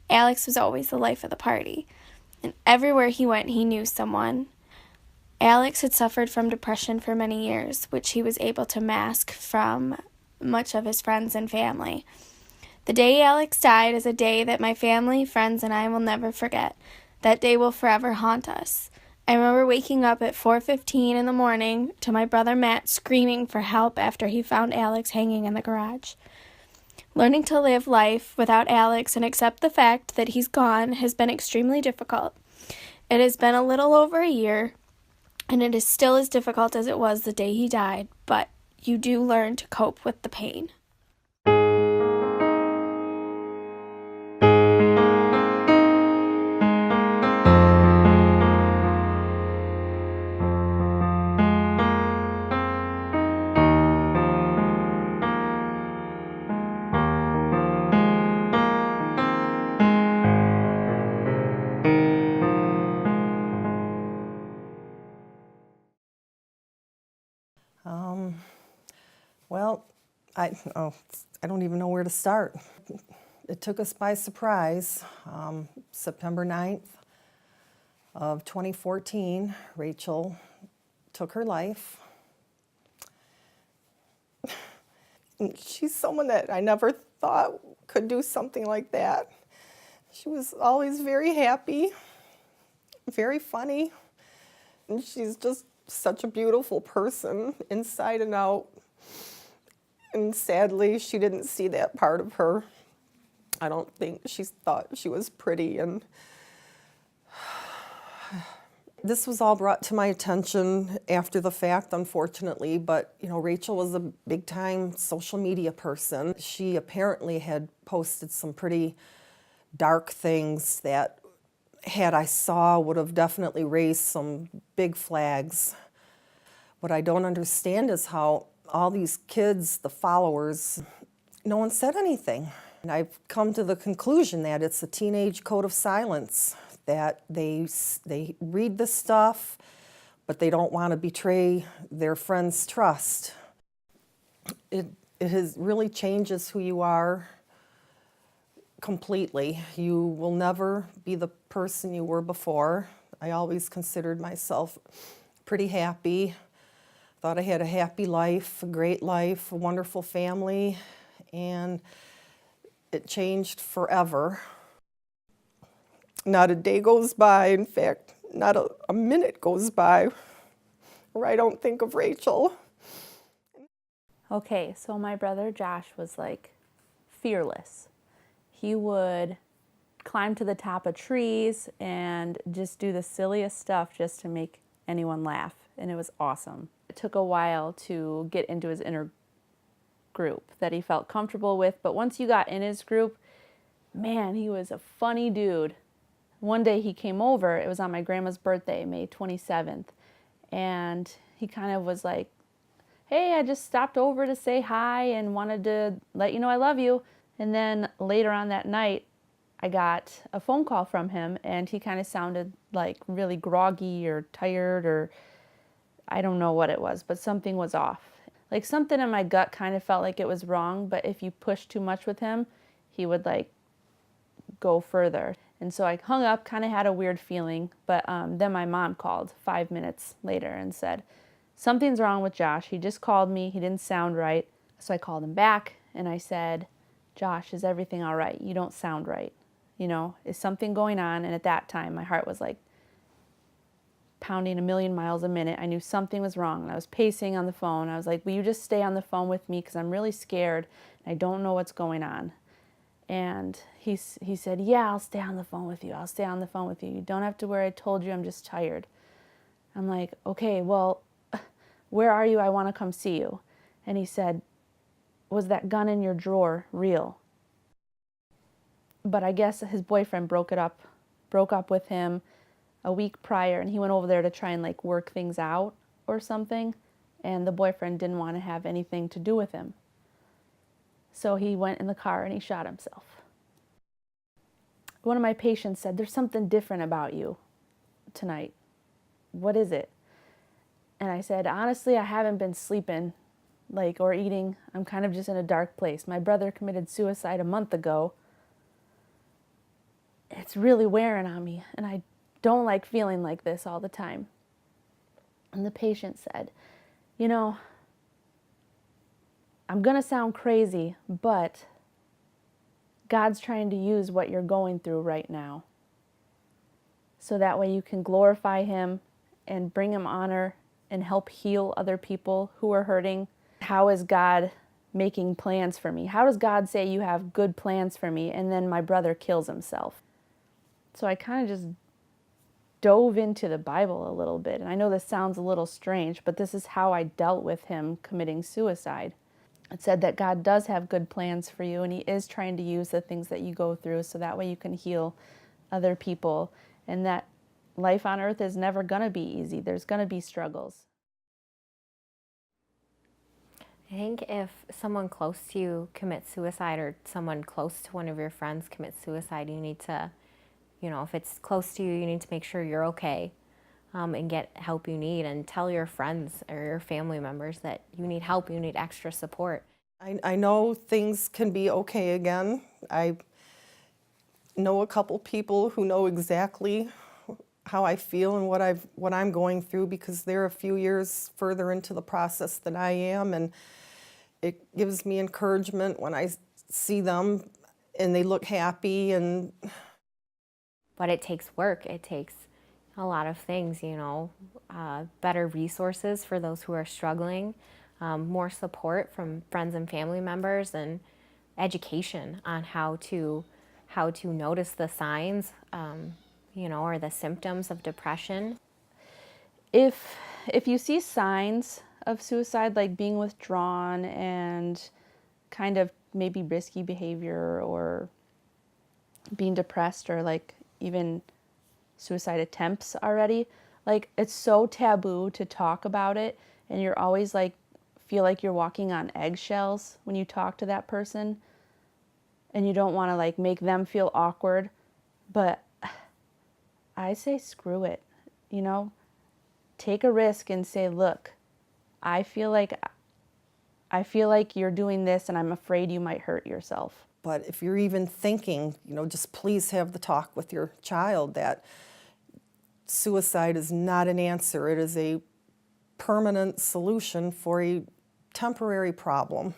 Alex was always the life of the party, and everywhere he went he knew someone. Alex had suffered from depression for many years, which he was able to mask from much of his friends and family. The day Alex died is a day that my family, friends, and I will never forget. That day will forever haunt us. I remember waking up at 4:15 in the morning to my brother Matt screaming for help after he found Alex hanging in the garage. Learning to live life without Alex and accept the fact that he's gone has been extremely difficult. It has been a little over a year, and it is still as difficult as it was the day he died, but you do learn to cope with the pain. Well, I don't even know where to start. It took us by surprise. September 9th of 2014, Rachel took her life. She's someone that I never thought could do something like that. She was always very happy, very funny, and she's just such a beautiful person inside and out. And sadly, she didn't see that part of her. I don't think she thought she was pretty. And this was all brought to my attention after the fact, unfortunately, but Rachel was a big-time social media person. She apparently had posted some pretty dark things that, had I saw, would have definitely raised some big flags. What I don't understand is how all these kids, the followers, no one said anything. And I've come to the conclusion that it's a teenage code of silence, that they read this stuff, but they don't want to betray their friends' trust. It really changes who you are completely. You will never be the person you were before. I always considered myself pretty happy. Thought I had a happy life, a great life, a wonderful family, and it changed forever. Not a day goes by, in fact, not a minute goes by where I don't think of Rachel. Okay, so my brother Josh was like fearless. He would climb to the top of trees and just do the silliest stuff just to make anyone laugh, and it was awesome. It took a while to get into his inner group that he felt comfortable with, but once you got in his group, man, he was a funny dude. One day he came over, it was on my grandma's birthday, May 27th, and he kind of was like, hey, I just stopped over to say hi and wanted to let you know I love you. And then later on that night, I got a phone call from him, and he kind of sounded like really groggy or tired, or I don't know what it was, but something was off. Like something in my gut kind of felt like it was wrong, but if you pushed too much with him, he would like go further. And so I hung up, kind of had a weird feeling, but then my mom called 5 minutes later and said, something's wrong with Josh. He just called me. He didn't sound right. So I called him back and I said, Josh, is everything all right? You don't sound right. Is something going on? And at that time, my heart was like pounding 1,000,000 miles a minute. I knew something was wrong, and I was pacing on the phone. I was like, will you just stay on the phone with me, because I'm really scared and I don't know what's going on. And he said, yeah, I'll stay on the phone with you. I'll stay on the phone with you. You don't have to worry. I told you I'm just tired. I'm like, okay, well, where are you? I want to come see you. And he said, was that gun in your drawer real? But I guess his boyfriend broke up with him a week prior, and he went over there to try and like work things out or something, and the boyfriend didn't want to have anything to do with him. So he went in the car and he shot himself. One of my patients said, there's something different about you tonight. What is it? And I said, honestly, I haven't been sleeping or eating. I'm kind of just in a dark place. My brother committed suicide a month ago. it's really wearing on me, and I don't like feeling like this all the time. And the patient said, you know, I'm going to sound crazy, but God's trying to use what you're going through right now, so that way you can glorify Him and bring Him honor and help heal other people who are hurting. How is God making plans for me? How does God say you have good plans for me, and then my brother kills himself? So I kind of just dove into the Bible a little bit. And I know this sounds a little strange, but this is how I dealt with him committing suicide. It said that God does have good plans for you, and He is trying to use the things that you go through so that way you can heal other people, and that life on earth is never going to be easy. There's going to be struggles. I think if someone close to you commits suicide, or someone close to one of your friends commits suicide, you need to, if it's close to you, you need to make sure you're okay, and get help you need, and tell your friends or your family members that you need help, you need extra support. I know things can be okay again. I know a couple people who know exactly how I feel and what I'm going through, because they're a few years further into the process than I am, and it gives me encouragement when I see them and they look happy. But it takes work. It takes a lot of things, better resources for those who are struggling, more support from friends and family members, and education on how to notice the signs, or the symptoms of depression. If you see signs of suicide, like being withdrawn and kind of maybe risky behavior, or being depressed, or like even suicide attempts already, like it's so taboo to talk about it, and you're always like feel like you're walking on eggshells when you talk to that person, and you don't want to like make them feel awkward. But I say screw it, take a risk and say, look, I feel like you're doing this, and I'm afraid you might hurt yourself. But if you're even thinking, just please have the talk with your child that suicide is not an answer. It is a permanent solution for a temporary problem.